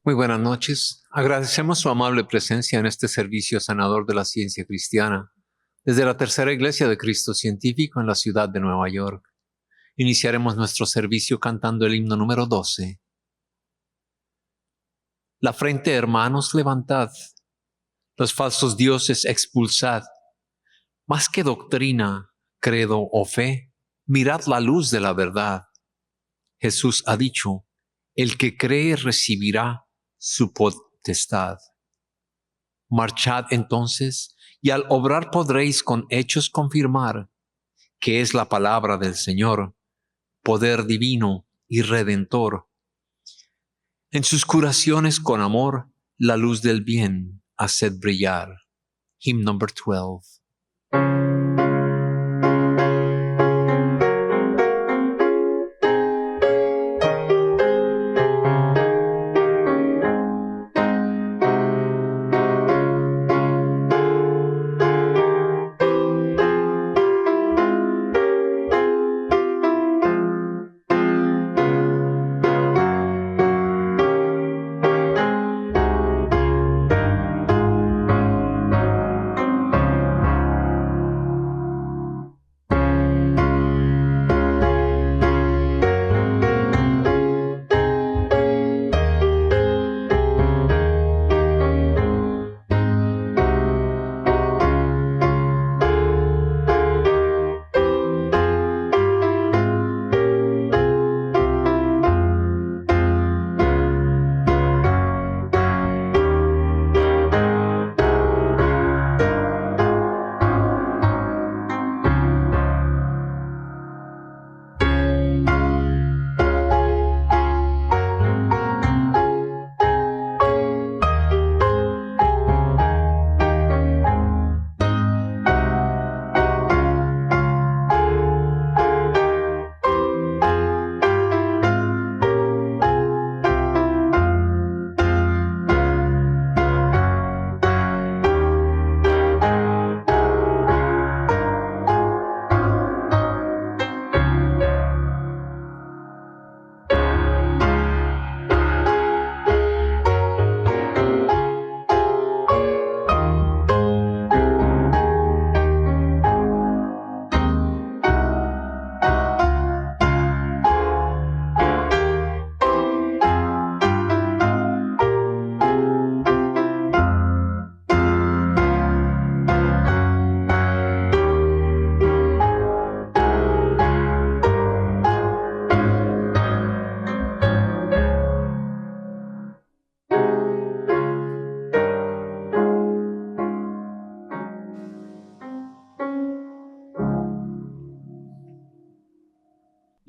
Muy buenas noches. Agradecemos su amable presencia en este servicio sanador de la ciencia cristiana desde la Tercera Iglesia de Cristo Científico en la ciudad de Nueva York. Iniciaremos nuestro servicio cantando el himno número 12. La frente, hermanos, levantad, los falsos dioses expulsad. Más que doctrina, credo o fe, mirad la luz de la verdad. Jesús ha dicho, el que cree recibirá su potestad. Marchad entonces, y al obrar podréis con hechos confirmar que es la palabra del Señor, poder divino y redentor. En sus curaciones con amor, la luz del bien haced brillar. Hymn number 12.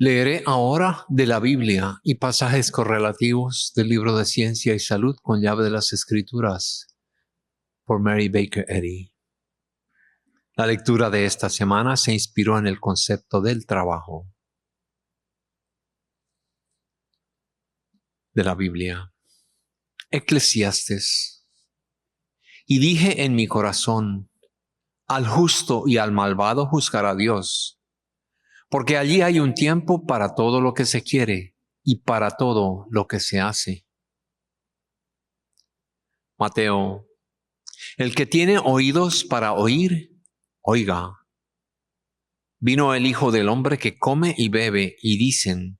Leeré ahora de la Biblia y pasajes correlativos del libro de Ciencia y Salud con llave de las Escrituras por Mary Baker Eddy. La lectura de esta semana se inspiró en el concepto del trabajo de la Biblia. Eclesiastes. Y dije en mi corazón, al justo y al malvado juzgará Dios, porque allí hay un tiempo para todo lo que se quiere y para todo lo que se hace. Mateo. El que tiene oídos para oír, oiga. Vino el Hijo del Hombre que come y bebe, y dicen,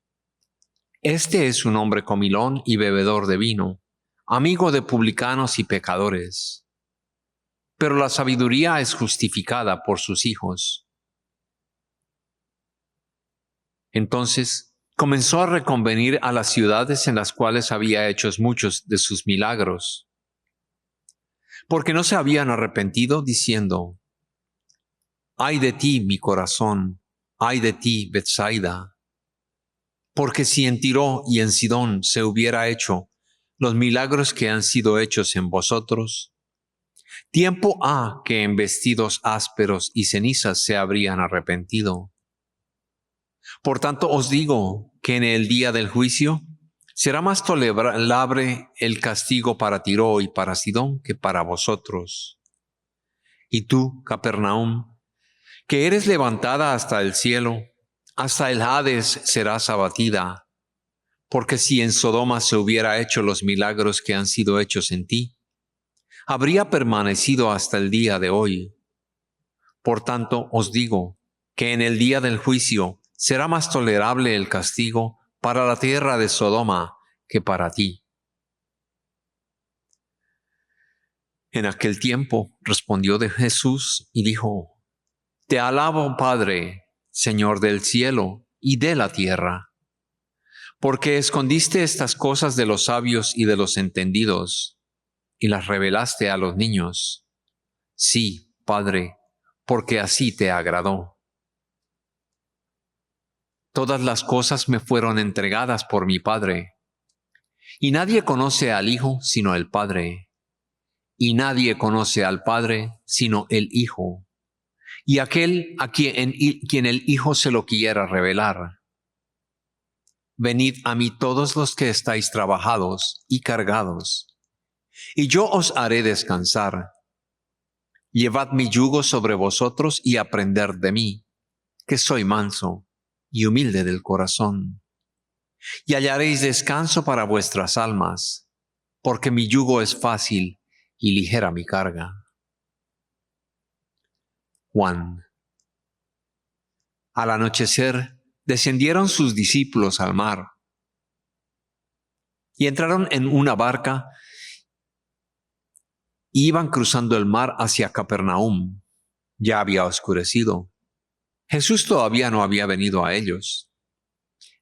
este es un hombre comilón y bebedor de vino, amigo de publicanos y pecadores. Pero la sabiduría es justificada por sus hijos. Entonces comenzó a reconvenir a las ciudades en las cuales había hecho muchos de sus milagros, porque no se habían arrepentido, diciendo, ay de ti, mi corazón, ay de ti, Betsaida, porque si en Tiro y en Sidón se hubiera hecho los milagros que han sido hechos en vosotros, tiempo ha que en vestidos ásperos y cenizas se habrían arrepentido. Por tanto os digo que en el día del juicio será más tolerable el castigo para Tiro y para Sidón que para vosotros. Y tú, Capernaum, que eres levantada hasta el cielo, hasta el Hades serás abatida. Porque si en Sodoma se hubiera hecho los milagros que han sido hechos en ti, habría permanecido hasta el día de hoy. Por tanto, os digo que en el día del juicio será más tolerable el castigo para la tierra de Sodoma que para ti. En aquel tiempo respondió de Jesús y dijo: Te alabo, Padre, Señor del cielo y de la tierra, porque escondiste estas cosas de los sabios y de los entendidos, y las revelaste a los niños. Sí, Padre, porque así te agradó. Todas las cosas me fueron entregadas por mi Padre, y nadie conoce al Hijo sino el Padre, y nadie conoce al Padre sino el Hijo, y aquel a quien el Hijo se lo quiera revelar. Venid a mí todos los que estáis trabajados y cargados, y yo os haré descansar. Llevad mi yugo sobre vosotros y aprended de mí, que soy manso y humilde del corazón, y hallaréis descanso para vuestras almas, porque mi yugo es fácil y ligera mi carga. Juan. Al anochecer, descendieron sus discípulos al mar, y entraron en una barca, y iban cruzando el mar hacia Capernaum. Ya había oscurecido. Jesús todavía no había venido a ellos.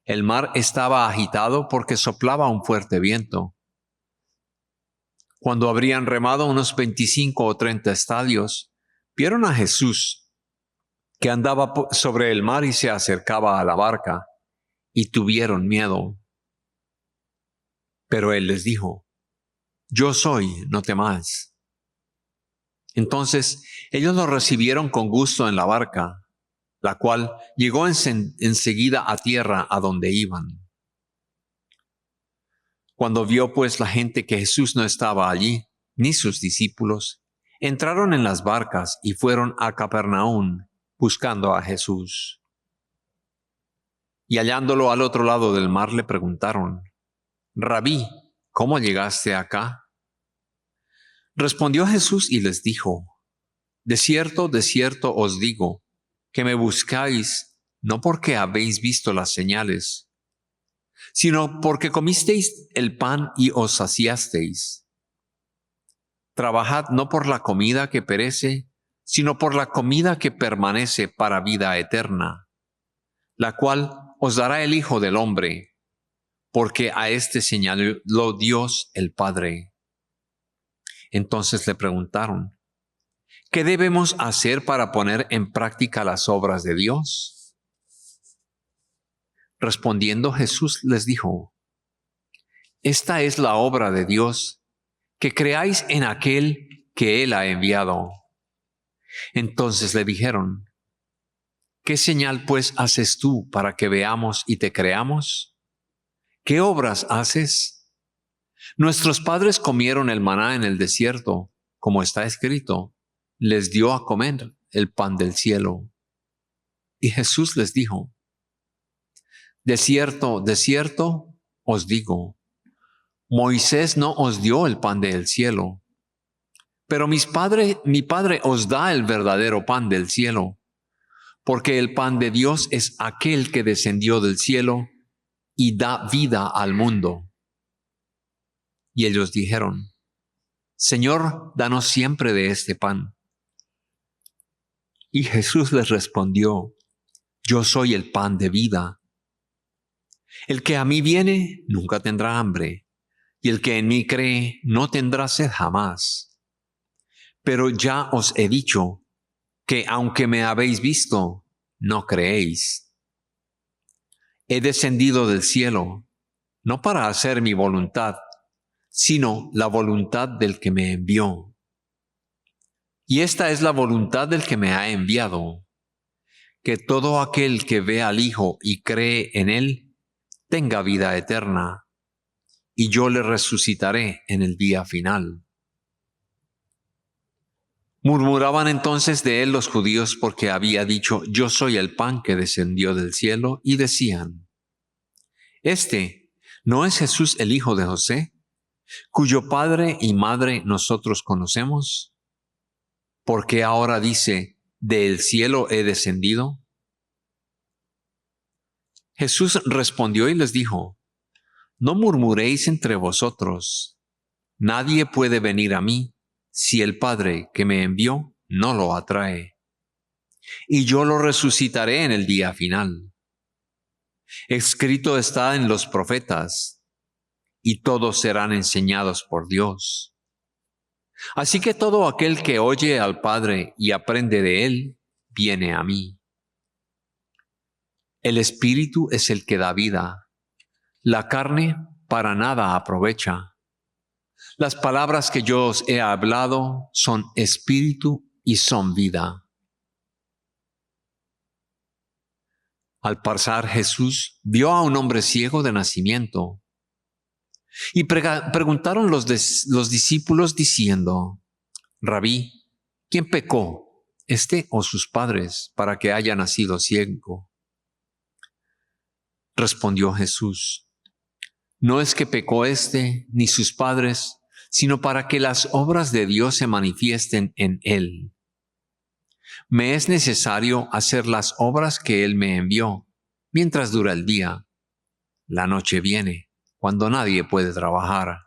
El mar estaba agitado porque soplaba un fuerte viento. Cuando habrían remado unos 25 o 30 estadios, vieron a Jesús, que andaba sobre el mar y se acercaba a la barca, y tuvieron miedo. Pero él les dijo: Yo soy, no temáis. Entonces ellos lo recibieron con gusto en la barca, la cual llegó enseguida a tierra a donde iban. Cuando vio pues la gente que Jesús no estaba allí, ni sus discípulos, entraron en las barcas y fueron a Capernaum buscando a Jesús. Y hallándolo al otro lado del mar le preguntaron: Rabí, ¿cómo llegaste acá? Respondió Jesús y les dijo: de cierto os digo, que me buscáis no porque habéis visto las señales, sino porque comisteis el pan y os saciasteis. Trabajad no por la comida que perece, sino por la comida que permanece para vida eterna, la cual os dará el Hijo del Hombre, porque a éste señaló Dios el Padre. Entonces le preguntaron: ¿qué debemos hacer para poner en práctica las obras de Dios? Respondiendo Jesús les dijo: esta es la obra de Dios, que creáis en aquel que Él ha enviado. Entonces le dijeron: ¿qué señal pues haces tú para que veamos y te creamos? ¿Qué obras haces? Nuestros padres comieron el maná en el desierto, como está escrito: les dio a comer el pan del cielo. Y Jesús les dijo: de cierto os digo, Moisés no os dio el pan del cielo, pero mi Padre os da el verdadero pan del cielo, porque el pan de Dios es aquel que descendió del cielo y da vida al mundo. Y ellos dijeron: Señor, danos siempre de este pan. Y Jesús les respondió: yo soy el pan de vida. El que a mí viene nunca tendrá hambre, y el que en mí cree no tendrá sed jamás. Pero ya os he dicho que aunque me habéis visto, no creéis. He descendido del cielo, no para hacer mi voluntad, sino la voluntad del que me envió. Y esta es la voluntad del que me ha enviado, que todo aquel que ve al Hijo y cree en Él, tenga vida eterna, y yo le resucitaré en el día final. Murmuraban entonces de él los judíos porque había dicho: yo soy el pan que descendió del cielo, y decían: este ¿No es Jesús el hijo de José, cuyo padre y madre nosotros conocemos? ¿Por qué ahora dice, del cielo he descendido? Jesús respondió y les dijo, no murmuréis entre vosotros. Nadie puede venir a mí si el Padre que me envió no lo atrae. Y yo lo resucitaré en el día final. Escrito está en los profetas, y todos serán enseñados por Dios. Así que todo aquel que oye al Padre y aprende de él, viene a mí. El Espíritu es el que da vida. La carne para nada aprovecha. Las palabras que yo os he hablado son espíritu y son vida. Al pasar Jesús vio a un hombre ciego de nacimiento y preguntaron los discípulos diciendo, Rabí, ¿quién pecó, este o sus padres, para que haya nacido ciego? Respondió Jesús, no es que pecó este ni sus padres, sino para que las obras de Dios se manifiesten en él. Me es necesario hacer las obras que él me envió, mientras dura el día. La noche viene, cuando nadie puede trabajar.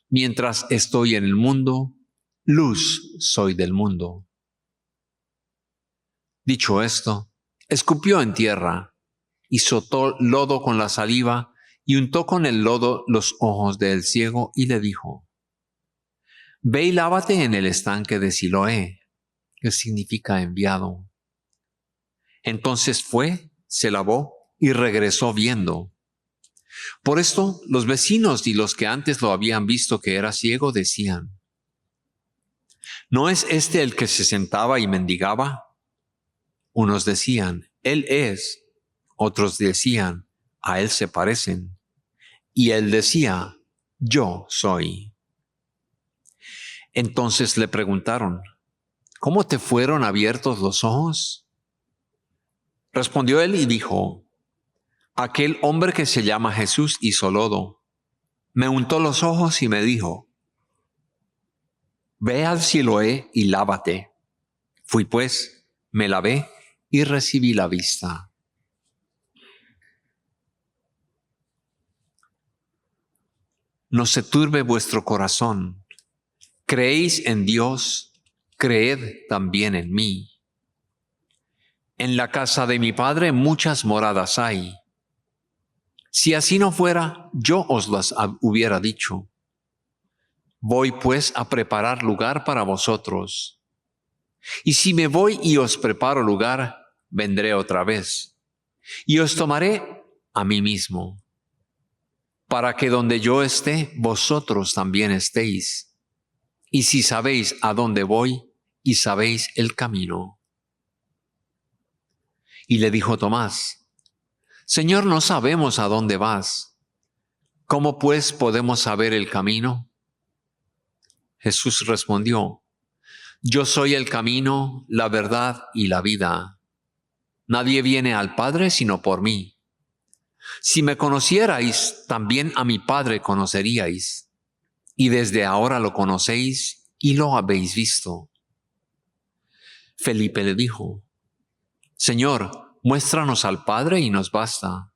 Mientras estoy en el mundo, luz soy del mundo. Dicho esto, escupió en tierra, y azotó lodo con la saliva, y untó con el lodo los ojos del ciego, y le dijo, ve y lávate en el estanque de Siloé, que significa enviado. Entonces fue, se lavó, y regresó viendo. Por esto, los vecinos y los que antes lo habían visto que era ciego decían, ¿no es este el que se sentaba y mendigaba? Unos decían, él es. Otros decían, a él se parecen. Y él decía, yo soy. Entonces le preguntaron, ¿cómo te fueron abiertos los ojos? Respondió él y dijo, aquel hombre que se llama Jesús hizo lodo, me untó los ojos y me dijo, ve al Siloé y lávate. Fui pues, me lavé y recibí la vista. No se turbe vuestro corazón. Creéis en Dios, creed también en mí. En la casa de mi Padre muchas moradas hay. Si así no fuera, yo os las hubiera dicho. Voy pues a preparar lugar para vosotros. Y si me voy y os preparo lugar, vendré otra vez. Y os tomaré a mí mismo, para que donde yo esté, vosotros también estéis. Y si sabéis a dónde voy, y sabéis el camino. Y le dijo Tomás, Señor, no sabemos a dónde vas. ¿Cómo pues podemos saber el camino? Jesús respondió, yo soy el camino, la verdad y la vida. Nadie viene al Padre sino por mí. Si me conocierais, también a mi Padre conoceríais. Y desde ahora lo conocéis y lo habéis visto. Felipe le dijo, Señor, muéstranos al Padre y nos basta.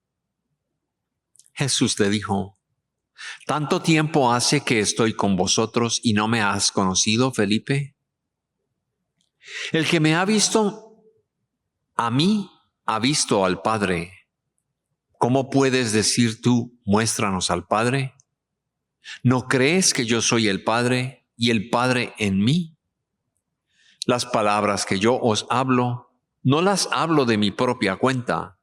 Jesús le dijo, ¿tanto tiempo hace que estoy con vosotros y no me has conocido, Felipe? El que me ha visto, a mí ha visto al Padre. ¿Cómo puedes decir tú, muéstranos al Padre? ¿No crees que yo soy el Padre y el Padre en mí? Las palabras que yo os hablo, no las hablo de mi propia cuenta,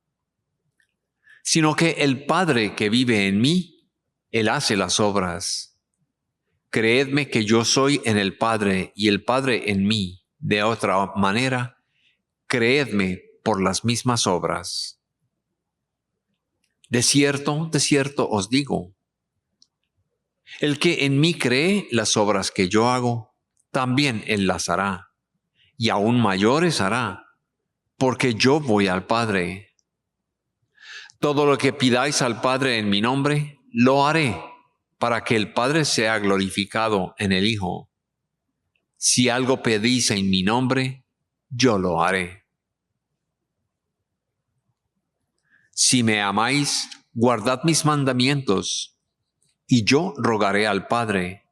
sino que el Padre que vive en mí, Él hace las obras. Creedme que yo soy en el Padre y el Padre en mí. De otra manera, creedme por las mismas obras. De cierto os digo, el que en mí cree las obras que yo hago, también él las hará, y aún mayores hará, porque yo voy al Padre. Todo lo que pidáis al Padre en mi nombre, lo haré, para que el Padre sea glorificado en el Hijo. Si algo pedís en mi nombre, yo lo haré. Si me amáis, guardad mis mandamientos, y yo rogaré al Padre,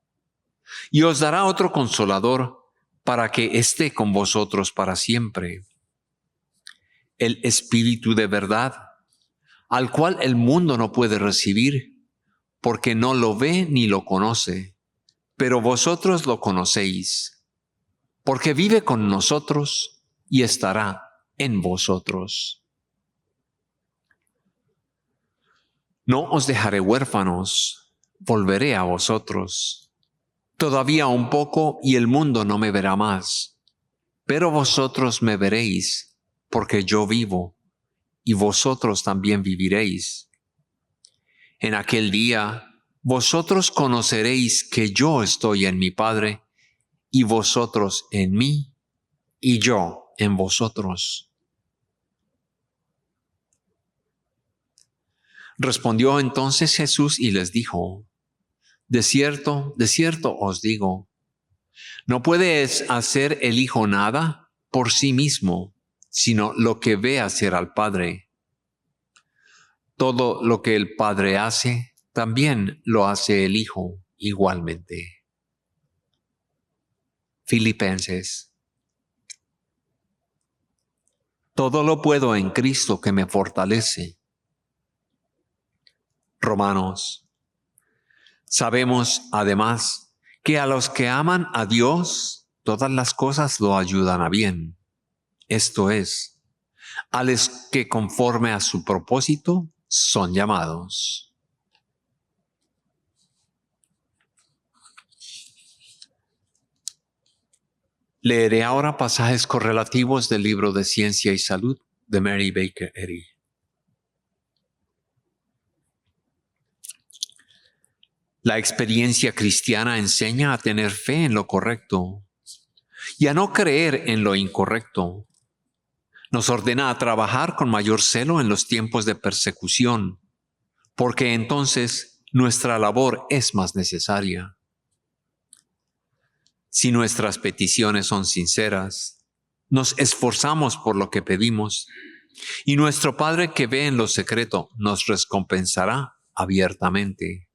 y os dará otro Consolador, para que esté con vosotros para siempre. El Espíritu de verdad, al cual el mundo no puede recibir, porque no lo ve ni lo conoce, pero vosotros lo conocéis, porque vive con nosotros y estará en vosotros. No os dejaré huérfanos, volveré a vosotros. Todavía un poco y el mundo no me verá más, pero vosotros me veréis, porque yo vivo, y vosotros también viviréis. En aquel día, vosotros conoceréis que yo estoy en mi Padre, y vosotros en mí, y yo en vosotros. Respondió entonces Jesús y les dijo: de cierto os digo, no puede hacer el Hijo nada por sí mismo, sino lo que ve hacer al Padre. Todo lo que el Padre hace, también lo hace el Hijo igualmente. Filipenses. Todo lo puedo en Cristo que me fortalece. Romanos. Sabemos, además, que a los que aman a Dios, todas las cosas lo ayudan a bien. Esto es, a los que conforme a su propósito son llamados. Leeré ahora pasajes correlativos del libro de Ciencia y Salud de Mary Baker Eddy. La experiencia cristiana enseña a tener fe en lo correcto y a no creer en lo incorrecto. Nos ordena a trabajar con mayor celo en los tiempos de persecución, porque entonces nuestra labor es más necesaria. Si nuestras peticiones son sinceras, nos esforzamos por lo que pedimos, y nuestro Padre que ve en lo secreto nos recompensará abiertamente.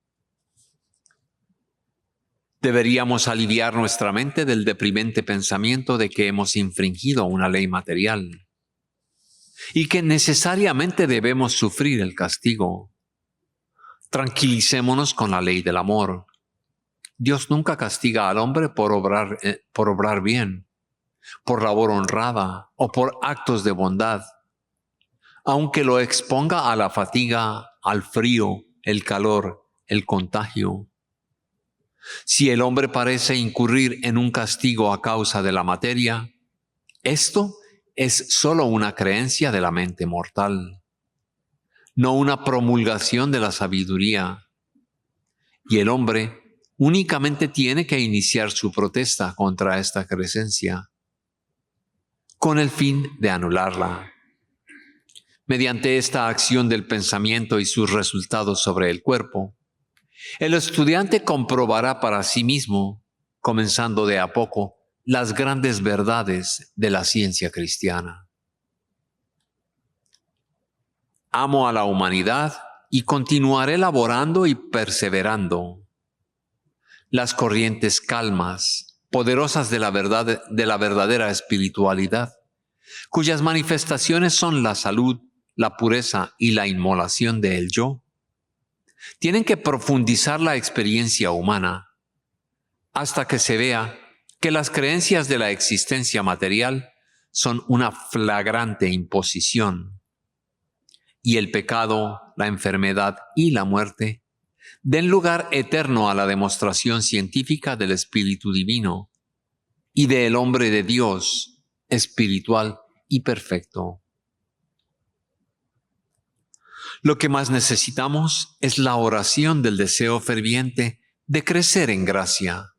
Deberíamos aliviar nuestra mente del deprimente pensamiento de que hemos infringido una ley material y que necesariamente debemos sufrir el castigo. Tranquilicémonos con la ley del amor. Dios nunca castiga al hombre por obrar bien, por labor honrada o por actos de bondad, aunque lo exponga a la fatiga, al frío, el calor, el contagio. Si el hombre parece incurrir en un castigo a causa de la materia, esto es solo una creencia de la mente mortal, no una promulgación de la sabiduría. Y el hombre únicamente tiene que iniciar su protesta contra esta creencia, con el fin de anularla. Mediante esta acción del pensamiento y sus resultados sobre el cuerpo, el estudiante comprobará para sí mismo, comenzando de a poco, las grandes verdades de la ciencia cristiana. Amo a la humanidad y continuaré laborando y perseverando. Las corrientes calmas, poderosas de la verdadera espiritualidad, cuyas manifestaciones son la salud, la pureza y la inmolación del yo, tienen que profundizar la experiencia humana hasta que se vea que las creencias de la existencia material son una flagrante imposición y el pecado, la enfermedad y la muerte den lugar eterno a la demostración científica del Espíritu Divino y del hombre de Dios, espiritual y perfecto. Lo que más necesitamos es la oración del deseo ferviente de crecer en gracia,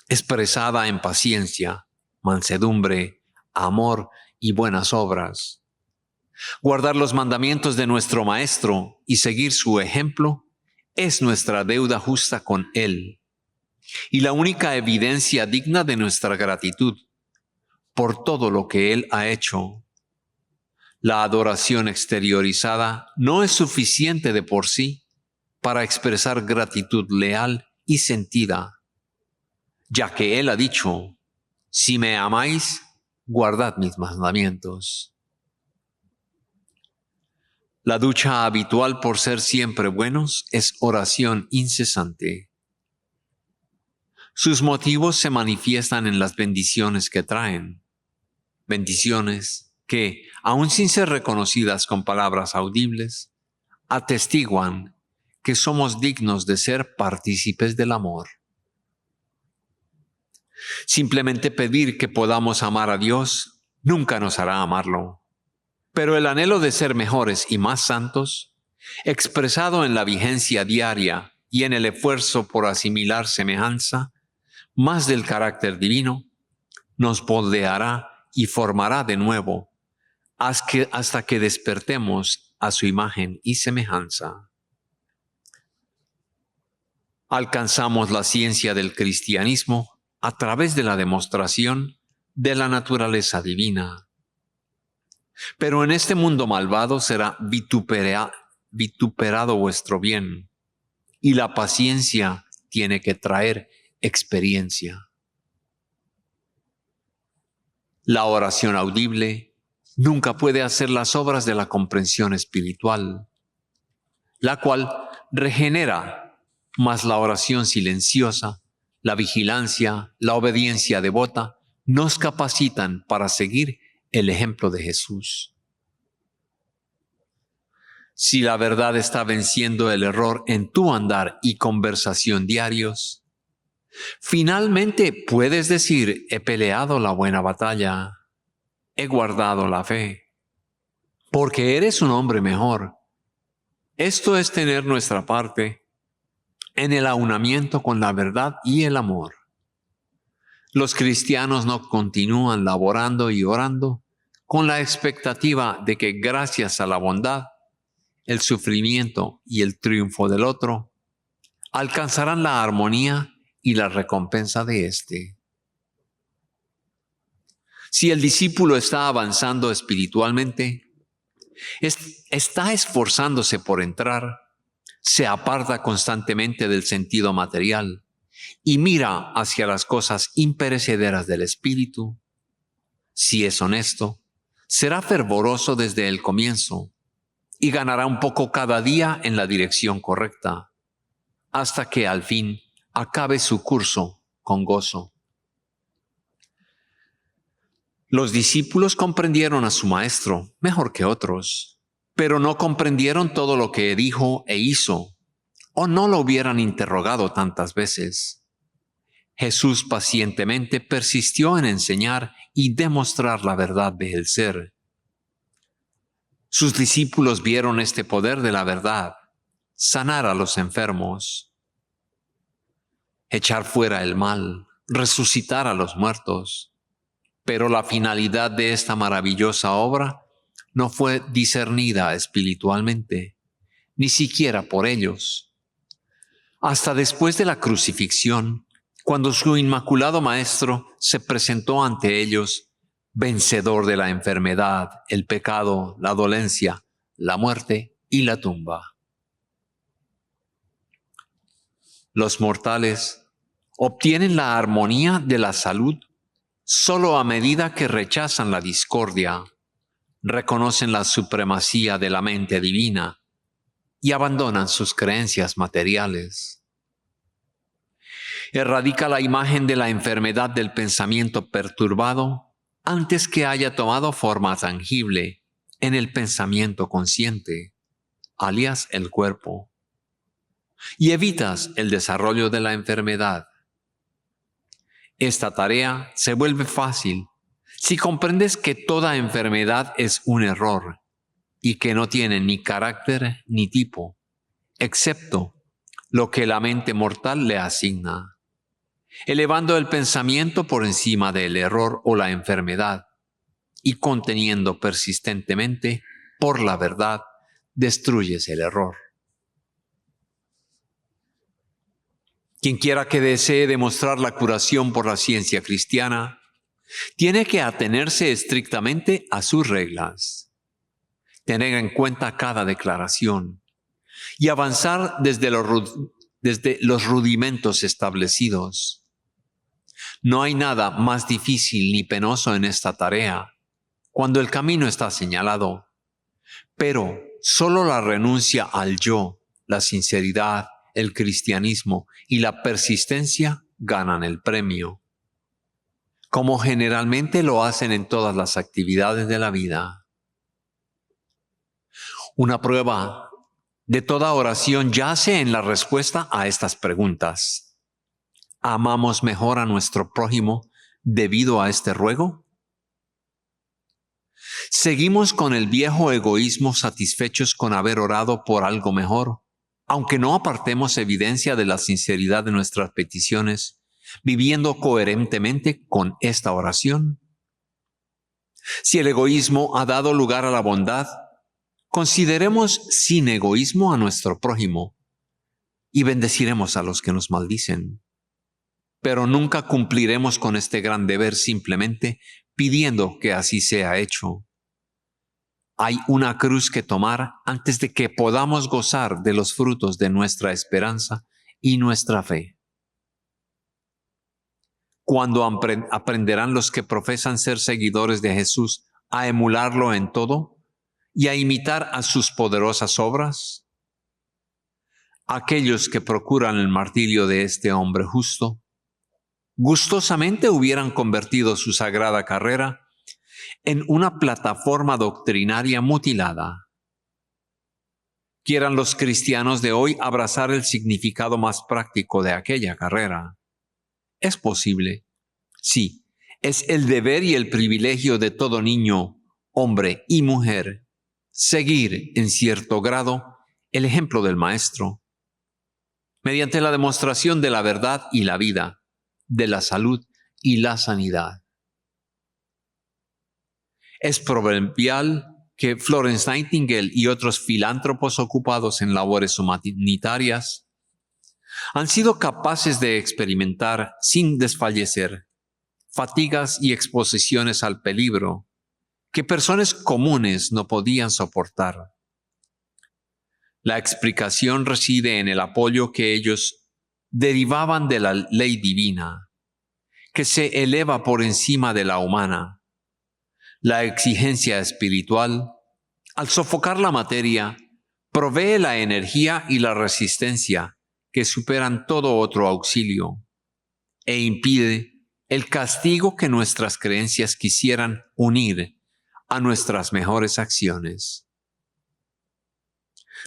expresada en paciencia, mansedumbre, amor y buenas obras. Guardar los mandamientos de nuestro Maestro y seguir su ejemplo es nuestra deuda justa con Él y la única evidencia digna de nuestra gratitud por todo lo que Él ha hecho. La adoración exteriorizada no es suficiente de por sí para expresar gratitud leal y sentida, ya que Él ha dicho: si me amáis, guardad mis mandamientos. La lucha habitual por ser siempre buenos es oración incesante. Sus motivos se manifiestan en las bendiciones que traen. Bendiciones que, aun sin ser reconocidas con palabras audibles, atestiguan que somos dignos de ser partícipes del amor. Simplemente pedir que podamos amar a Dios nunca nos hará amarlo. Pero el anhelo de ser mejores y más santos, expresado en la vigencia diaria y en el esfuerzo por asimilar semejanza más del carácter divino, nos moldeará y formará de nuevo hasta que despertemos a su imagen y semejanza. Alcanzamos la ciencia del cristianismo a través de la demostración de la naturaleza divina. Pero en este mundo malvado será vituperado vuestro bien, y la paciencia tiene que traer experiencia. La oración audible nunca puede hacer las obras de la comprensión espiritual, la cual regenera, mas la oración silenciosa, la vigilancia, la obediencia devota, nos capacitan para seguir el ejemplo de Jesús. Si la verdad está venciendo el error en tu andar y conversación diarios, finalmente puedes decir: he peleado la buena batalla, he guardado la fe, porque eres un hombre mejor. Esto es tener nuestra parte en el aunamiento con la verdad y el amor. Los cristianos no continúan laborando y orando con la expectativa de que gracias a la bondad, el sufrimiento y el triunfo del otro, alcanzarán la armonía y la recompensa de éste. Si el discípulo está avanzando espiritualmente, está esforzándose por entrar, se aparta constantemente del sentido material y mira hacia las cosas imperecederas del espíritu, si es honesto, será fervoroso desde el comienzo y ganará un poco cada día en la dirección correcta, hasta que al fin acabe su curso con gozo. Los discípulos comprendieron a su maestro mejor que otros, pero no comprendieron todo lo que dijo e hizo, o no lo hubieran interrogado tantas veces. Jesús pacientemente persistió en enseñar y demostrar la verdad del ser. Sus discípulos vieron este poder de la verdad: sanar a los enfermos, echar fuera el mal, resucitar a los muertos. Pero la finalidad de esta maravillosa obra no fue discernida espiritualmente, ni siquiera por ellos. Hasta después de la crucifixión, cuando su inmaculado Maestro se presentó ante ellos, vencedor de la enfermedad, el pecado, la dolencia, la muerte y la tumba. Los mortales obtienen la armonía de la salud solo a medida que rechazan la discordia, reconocen la supremacía de la mente divina y abandonan sus creencias materiales. Erradica la imagen de la enfermedad del pensamiento perturbado antes que haya tomado forma tangible en el pensamiento consciente, alias el cuerpo, y evitas el desarrollo de la enfermedad. Esta tarea se vuelve fácil si comprendes que toda enfermedad es un error y que no tiene ni carácter ni tipo, excepto lo que la mente mortal le asigna, elevando el pensamiento por encima del error o la enfermedad y conteniendo persistentemente por la verdad, destruyes el error. Quien quiera que desee demostrar la curación por la ciencia cristiana, tiene que atenerse estrictamente a sus reglas, tener en cuenta cada declaración y avanzar desde los rudimentos establecidos. No hay nada más difícil ni penoso en esta tarea cuando el camino está señalado, pero solo la renuncia al yo, la sinceridad, el cristianismo y la persistencia ganan el premio, como generalmente lo hacen en todas las actividades de la vida. Una prueba de toda oración yace en la respuesta a estas preguntas. ¿Amamos mejor a nuestro prójimo debido a este ruego? ¿Seguimos con el viejo egoísmo satisfechos con haber orado por algo mejor, aunque no apartemos evidencia de la sinceridad de nuestras peticiones, viviendo coherentemente con esta oración? Si el egoísmo ha dado lugar a la bondad, consideremos sin egoísmo a nuestro prójimo y bendeciremos a los que nos maldicen. Pero nunca cumpliremos con este gran deber simplemente pidiendo que así sea hecho. Hay una cruz que tomar antes de que podamos gozar de los frutos de nuestra esperanza y nuestra fe. ¿Cuándo aprenderán los que profesan ser seguidores de Jesús a emularlo en todo y a imitar a sus poderosas obras? Aquellos que procuran el martirio de este hombre justo, gustosamente hubieran convertido su sagrada carrera en una plataforma doctrinaria mutilada. Quieran los cristianos de hoy abrazar el significado más práctico de aquella carrera. Es posible. Sí, es el deber y el privilegio de todo niño, hombre y mujer, seguir en cierto grado el ejemplo del Maestro, mediante la demostración de la verdad y la vida, de la salud y la sanidad. Es proverbial que Florence Nightingale y otros filántropos ocupados en labores humanitarias han sido capaces de experimentar sin desfallecer fatigas y exposiciones al peligro que personas comunes no podían soportar. La explicación reside en el apoyo que ellos derivaban de la ley divina, que se eleva por encima de la humana. La exigencia espiritual, al sofocar la materia, provee la energía y la resistencia que superan todo otro auxilio e impide el castigo que nuestras creencias quisieran unir a nuestras mejores acciones.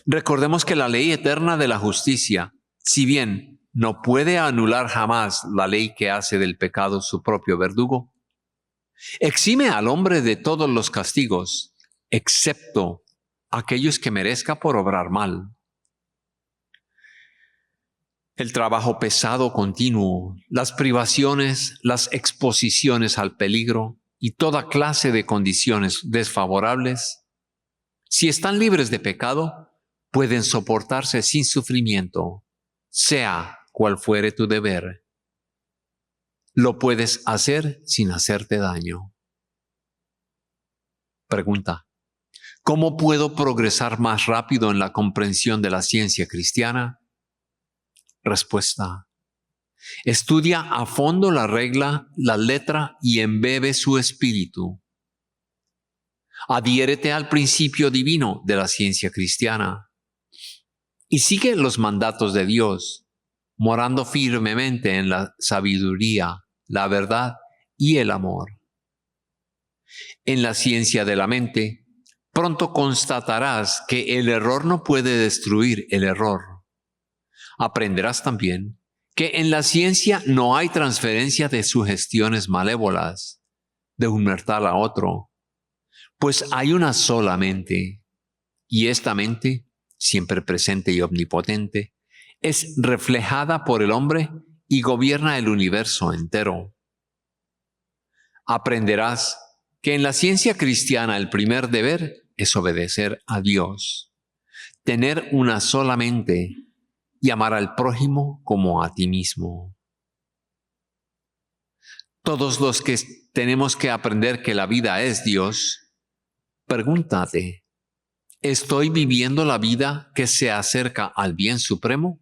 Recordemos que la ley eterna de la justicia, si bien no puede anular jamás la ley que hace del pecado su propio verdugo, exime al hombre de todos los castigos, excepto aquellos que merezca por obrar mal. El trabajo pesado continuo, las privaciones, las exposiciones al peligro y toda clase de condiciones desfavorables, si están libres de pecado, pueden soportarse sin sufrimiento, sea cual fuere tu deber. Lo puedes hacer sin hacerte daño. Pregunta: ¿cómo puedo progresar más rápido en la comprensión de la ciencia cristiana? Respuesta: estudia a fondo la regla, la letra y embebe su espíritu. Adhiérete al principio divino de la ciencia cristiana y sigue los mandatos de Dios, morando firmemente en la sabiduría, la verdad y el amor. En la ciencia de la mente, pronto constatarás que el error no puede destruir el error. Aprenderás también que en la ciencia no hay transferencia de sugestiones malévolas de un mortal a otro, pues hay una sola mente, y esta mente, siempre presente y omnipotente, es reflejada por el hombre y gobierna el universo entero. Aprenderás que en la ciencia cristiana el primer deber es obedecer a Dios, tener una sola mente y amar al prójimo como a ti mismo. Todos los que tenemos que aprender que la vida es Dios, pregúntate, ¿estoy viviendo la vida que se acerca al bien supremo?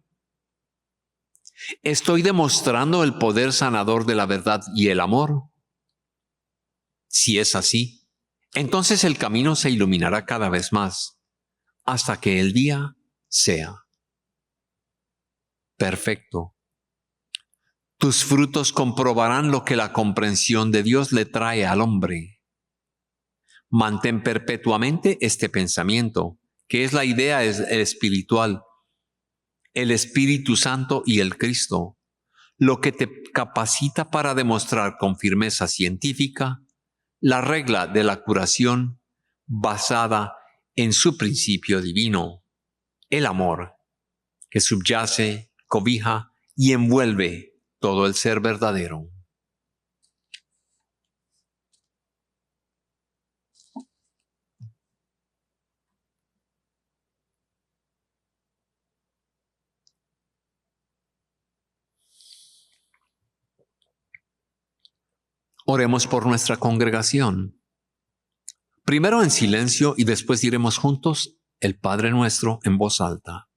¿Estoy demostrando el poder sanador de la verdad y el amor? Si es así, entonces el camino se iluminará cada vez más, hasta que el día sea perfecto. Tus frutos comprobarán lo que la comprensión de Dios le trae al hombre. Mantén perpetuamente este pensamiento, que es la idea espiritual, el Espíritu Santo y el Cristo, lo que te capacita para demostrar con firmeza científica la regla de la curación basada en su principio divino, el amor, que subyace, cobija y envuelve todo el ser verdadero. Oremos por nuestra congregación. Primero en silencio y después diremos juntos el Padre Nuestro en voz alta.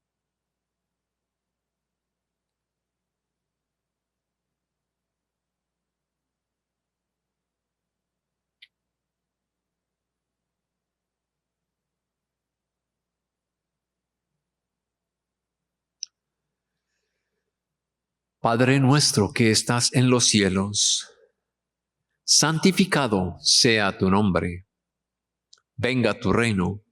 Padre nuestro que estás en los cielos, santificado sea tu nombre. Venga tu reino.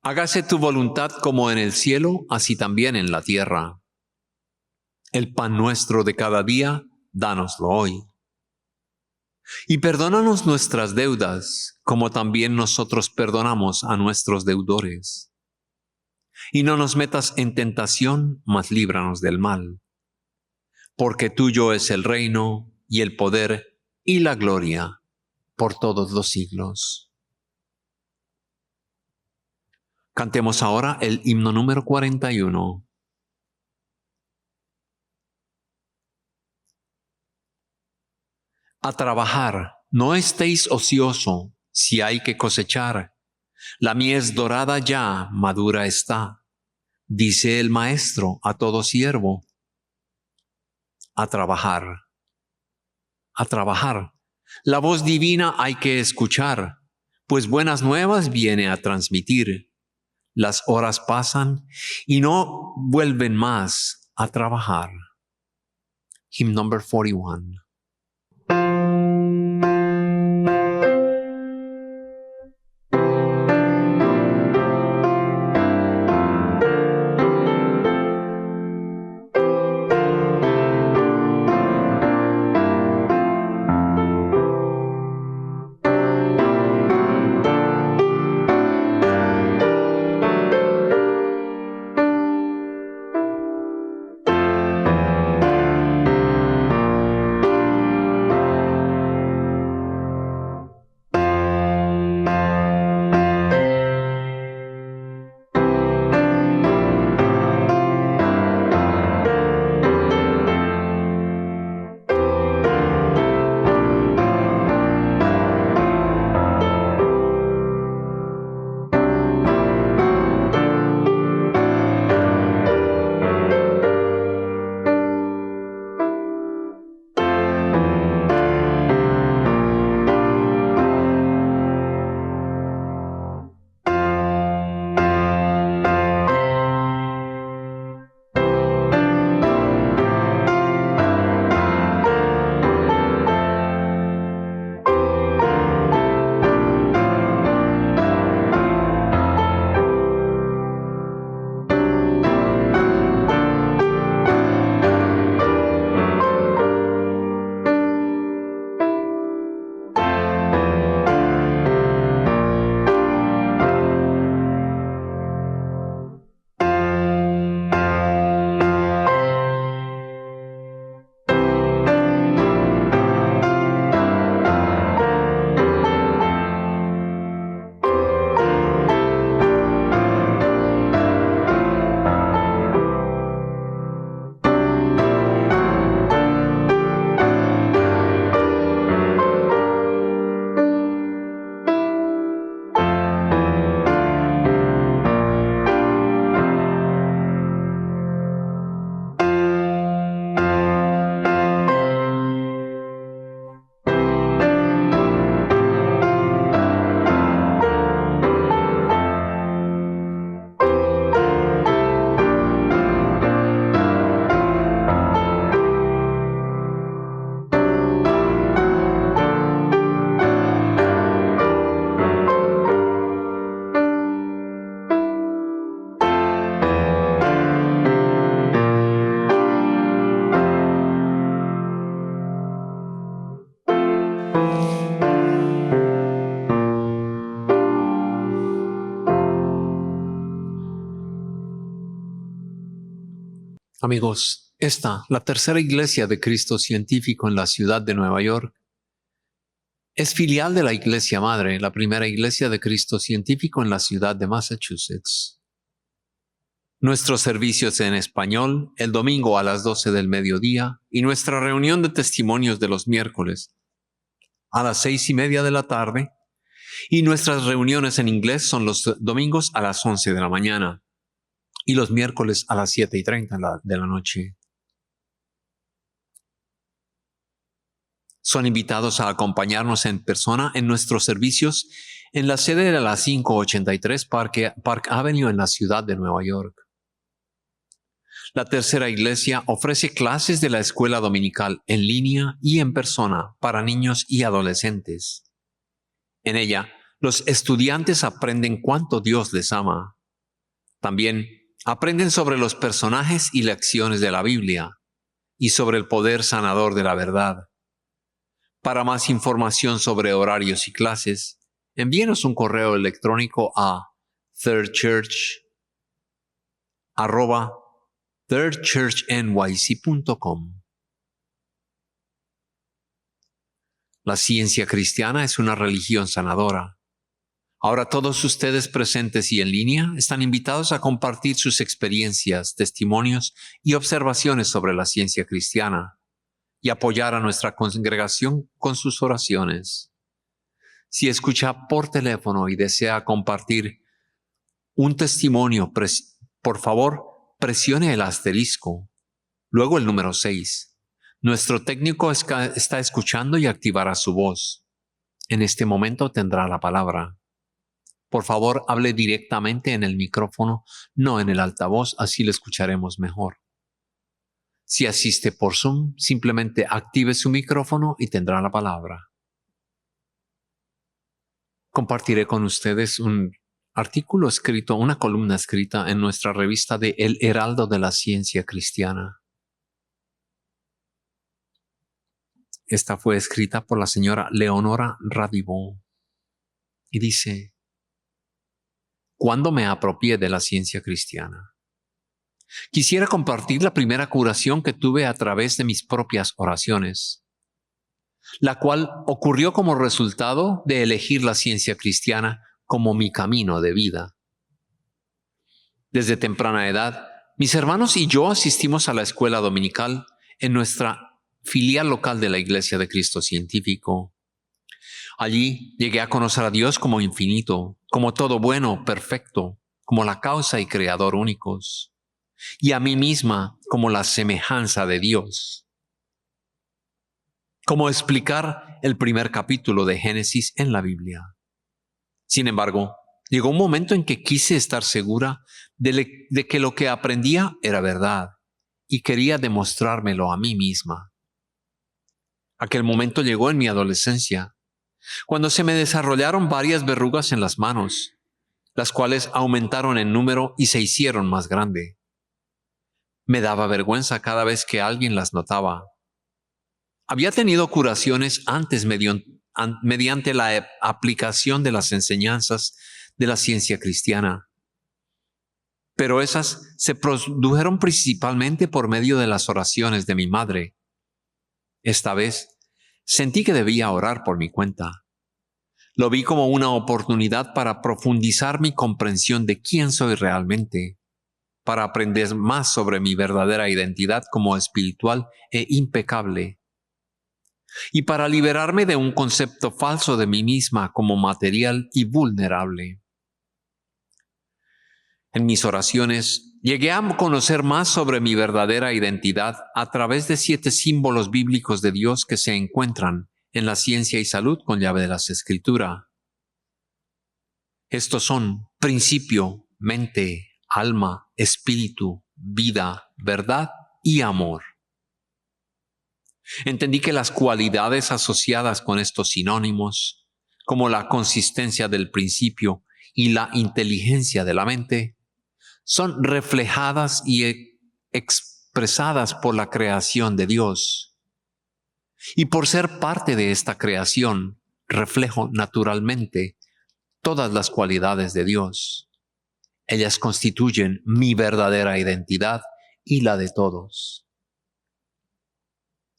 Hágase tu voluntad como en el cielo, así también en la tierra. El pan nuestro de cada día, dánoslo hoy. Y perdónanos nuestras deudas, como también nosotros perdonamos a nuestros deudores. Y no nos metas en tentación, mas líbranos del mal. Porque tuyo es el reino, y el poder, y la gloria, por todos los siglos. Cantemos ahora el himno número 41. A trabajar, no estéis ocioso, si hay que cosechar. La mies dorada ya, madura está. Dice el maestro a todo siervo. A trabajar. A trabajar. La voz divina hay que escuchar, pues buenas nuevas viene a transmitir. Las horas pasan y no vuelven más a trabajar. Hymn number 41. Amigos, la tercera iglesia de Cristo Científico en la ciudad de Nueva York, es filial de la iglesia madre, la primera iglesia de Cristo Científico en la ciudad de Massachusetts. Nuestros servicios en español el domingo a las 12 del mediodía y nuestra reunión de testimonios de los miércoles a las 6:30 de la tarde, y nuestras reuniones en inglés son los domingos a las 11 de la mañana y los miércoles a las 7:30 de la noche. Son invitados a acompañarnos en persona en nuestros servicios en la sede de la 583 Park Avenue en la ciudad de Nueva York. La tercera iglesia ofrece clases de la escuela dominical en línea y en persona para niños y adolescentes. En ella, los estudiantes aprenden cuánto Dios les ama. También aprenden sobre los personajes y lecciones de la Biblia y sobre el poder sanador de la verdad. Para más información sobre horarios y clases, envíenos un correo electrónico a thirdchurch@thirdchurchnyc.com. La ciencia cristiana es una religión sanadora. Ahora todos ustedes presentes y en línea están invitados a compartir sus experiencias, testimonios y observaciones sobre la ciencia cristiana y apoyar a nuestra congregación con sus oraciones. Si escucha por teléfono y desea compartir un testimonio, por favor, presione el asterisco, luego el número 6. Nuestro técnico está escuchando y activará su voz. En este momento tendrá la palabra. Por favor, hable directamente en el micrófono, no en el altavoz, así le escucharemos mejor. Si asiste por Zoom, simplemente active su micrófono y tendrá la palabra. Compartiré con ustedes un artículo escrito, una columna escrita en nuestra revista de El Heraldo de la Ciencia Cristiana. Esta fue escrita por la señora Leonora Radibó y dice: ¿Cuándo me apropié de la ciencia cristiana? Quisiera compartir la primera curación que tuve a través de mis propias oraciones, la cual ocurrió como resultado de elegir la ciencia cristiana como mi camino de vida. Desde temprana edad, mis hermanos y yo asistimos a la escuela dominical en nuestra filial local de la Iglesia de Cristo Científico. Allí llegué a conocer a Dios como infinito, como todo bueno, perfecto, como la causa y creador únicos, y a mí misma como la semejanza de Dios. Como explicar el primer capítulo de Génesis en la Biblia. Sin embargo, llegó un momento en que quise estar segura de que lo que aprendía era verdad y quería demostrármelo a mí misma. Aquel momento llegó en mi adolescencia, cuando se me desarrollaron varias verrugas en las manos, las cuales aumentaron en número y se hicieron más grandes. Me daba vergüenza cada vez que alguien las notaba. Había tenido curaciones antes mediante la aplicación de las enseñanzas de la ciencia cristiana, pero esas se produjeron principalmente por medio de las oraciones de mi madre. Esta vez sentí que debía orar por mi cuenta. Lo vi como una oportunidad para profundizar mi comprensión de quién soy realmente, para aprender más sobre mi verdadera identidad como espiritual e impecable, y para liberarme de un concepto falso de mí misma como material y vulnerable. En mis oraciones, llegué a conocer más sobre mi verdadera identidad a través de 7 símbolos bíblicos de Dios que se encuentran en la Ciencia y Salud con llave de las Escrituras. Estos son principio, mente, alma, espíritu, vida, verdad y amor. Entendí que las cualidades asociadas con estos sinónimos, como la consistencia del principio y la inteligencia de la mente, son reflejadas y expresadas por la creación de Dios. Y por ser parte de esta creación, reflejo naturalmente todas las cualidades de Dios. Ellas constituyen mi verdadera identidad y la de todos.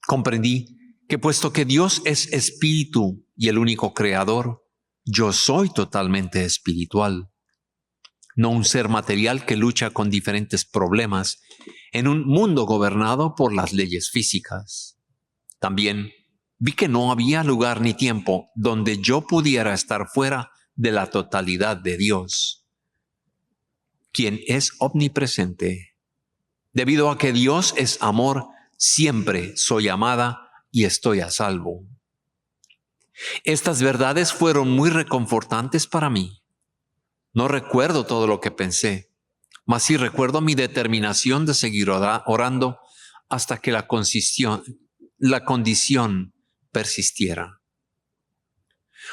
Comprendí que puesto que Dios es espíritu y el único creador, yo soy totalmente espiritual, no un ser material que lucha con diferentes problemas en un mundo gobernado por las leyes físicas. También vi que no había lugar ni tiempo donde yo pudiera estar fuera de la totalidad de Dios, quien es omnipresente. Debido a que Dios es amor, siempre soy amada y estoy a salvo. Estas verdades fueron muy reconfortantes para mí. No recuerdo todo lo que pensé, mas sí recuerdo mi determinación de seguir orando hasta que la condición persistiera.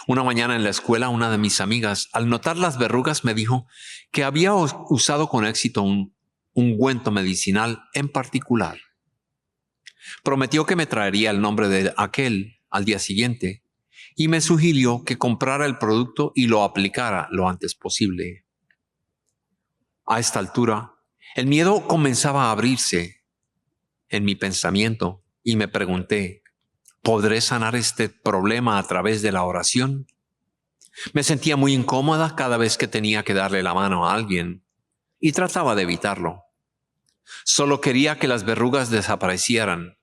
Una mañana en la escuela, una de mis amigas, al notar las verrugas, me dijo que había usado con éxito un ungüento medicinal en particular. Prometió que me traería el nombre de aquel al día siguiente y me sugirió que comprara el producto y lo aplicara lo antes posible. A esta altura, el miedo comenzaba a abrirse en mi pensamiento y me pregunté, ¿podré sanar este problema a través de la oración? Me sentía muy incómoda cada vez que tenía que darle la mano a alguien y trataba de evitarlo. Solo quería que las verrugas desaparecieran.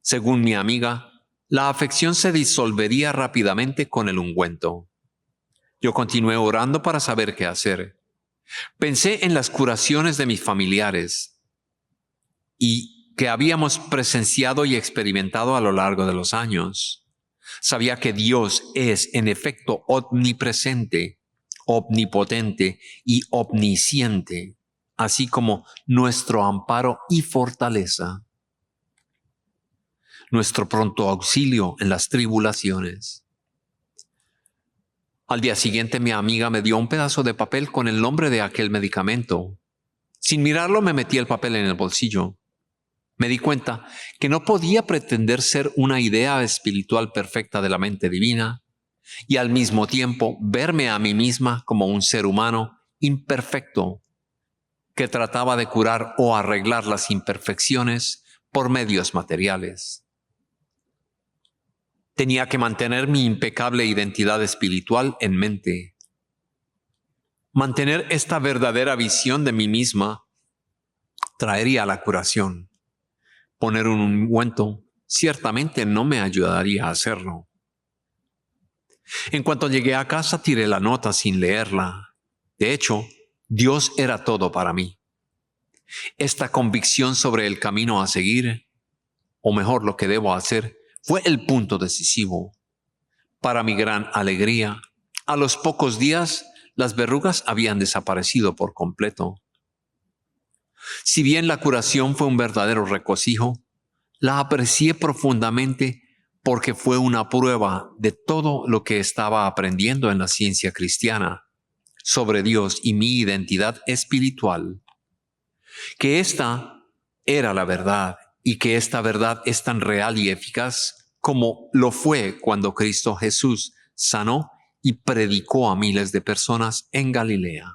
Según mi amiga, la afección se disolvería rápidamente con el ungüento. Yo continué orando para saber qué hacer. Pensé en las curaciones de mis familiares y que habíamos presenciado y experimentado a lo largo de los años. Sabía que Dios es, en efecto, omnipresente, omnipotente y omnisciente, así como nuestro amparo y fortaleza, nuestro pronto auxilio en las tribulaciones. Al día siguiente mi amiga me dio un pedazo de papel con el nombre de aquel medicamento. Sin mirarlo me metí el papel en el bolsillo. Me di cuenta que no podía pretender ser una idea espiritual perfecta de la mente divina y al mismo tiempo verme a mí misma como un ser humano imperfecto que trataba de curar o arreglar las imperfecciones por medios materiales. Tenía que mantener mi impecable identidad espiritual en mente. Mantener esta verdadera visión de mí misma traería la curación. Poner un ungüento ciertamente no me ayudaría a hacerlo. En cuanto llegué a casa, tiré la nota sin leerla. De hecho, Dios era todo para mí. Esta convicción sobre el camino a seguir, o mejor lo que debo hacer, fue el punto decisivo. Para mi gran alegría, a los pocos días, las verrugas habían desaparecido por completo. Si bien la curación fue un verdadero regocijo, la aprecié profundamente porque fue una prueba de todo lo que estaba aprendiendo en la ciencia cristiana sobre Dios y mi identidad espiritual. Que esta era la verdad y que esta verdad es tan real y eficaz como lo fue cuando Cristo Jesús sanó y predicó a miles de personas en Galilea.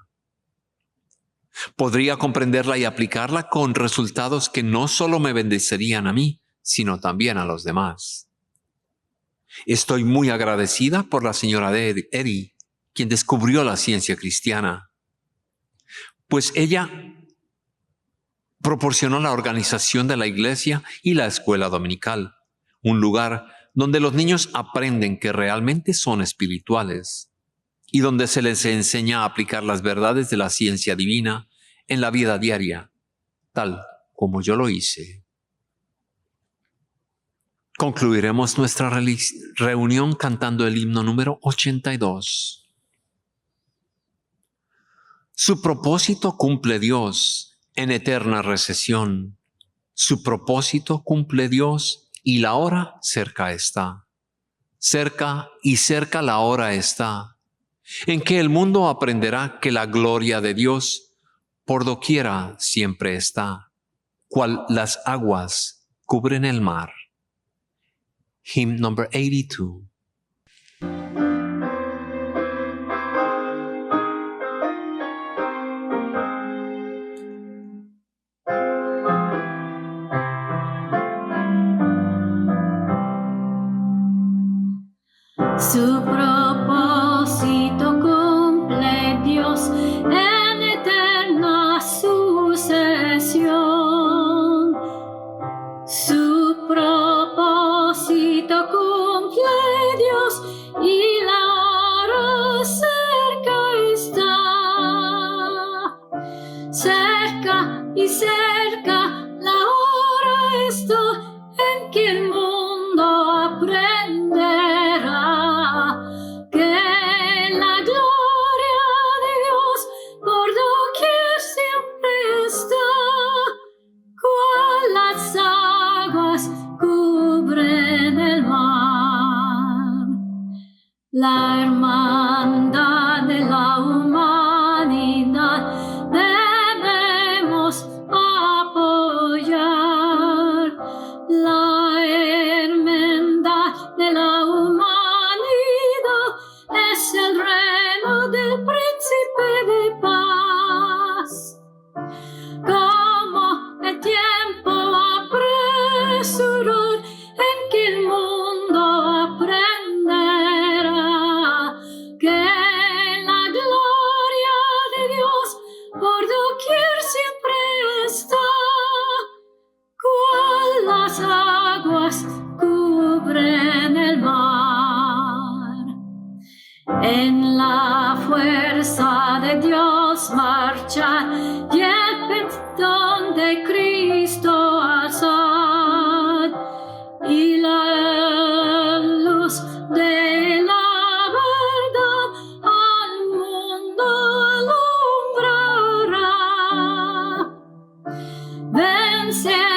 Podría comprenderla y aplicarla con resultados que no solo me bendecerían a mí, sino también a los demás. Estoy muy agradecida por la señora Eddy, quien descubrió la ciencia cristiana, pues ella proporcionó la organización de la iglesia y la escuela dominical, un lugar donde los niños aprenden que realmente son espirituales y donde se les enseña a aplicar las verdades de la ciencia divina en la vida diaria, tal como yo lo hice. Concluiremos nuestra reunión cantando el himno número 82. Su propósito cumple Dios en eterna recesión. Su propósito cumple Dios y la hora cerca está. Cerca y cerca la hora está, en que el mundo aprenderá que la gloria de Dios por doquiera siempre está, cual las aguas cubren el mar. Hymn number 82. cerca y cerca la hora está en que el mundo aprenderá que la gloria de Dios por doquier siempre está, cual las aguas cubren el mar. La hermandad de la humanidad debemos apoyar. La hermandad de la humanidad es el reino del príncipe de paz. Como el tiempo apresurar en que el mundo aprenderá que la gloria de Dios por doquier siempre está, cual las aguas cubren el mar. En la fuerza de Dios marchar y el pendón de Cristo alzar, y la luz de la verdad al mundo alumbrará. Vencer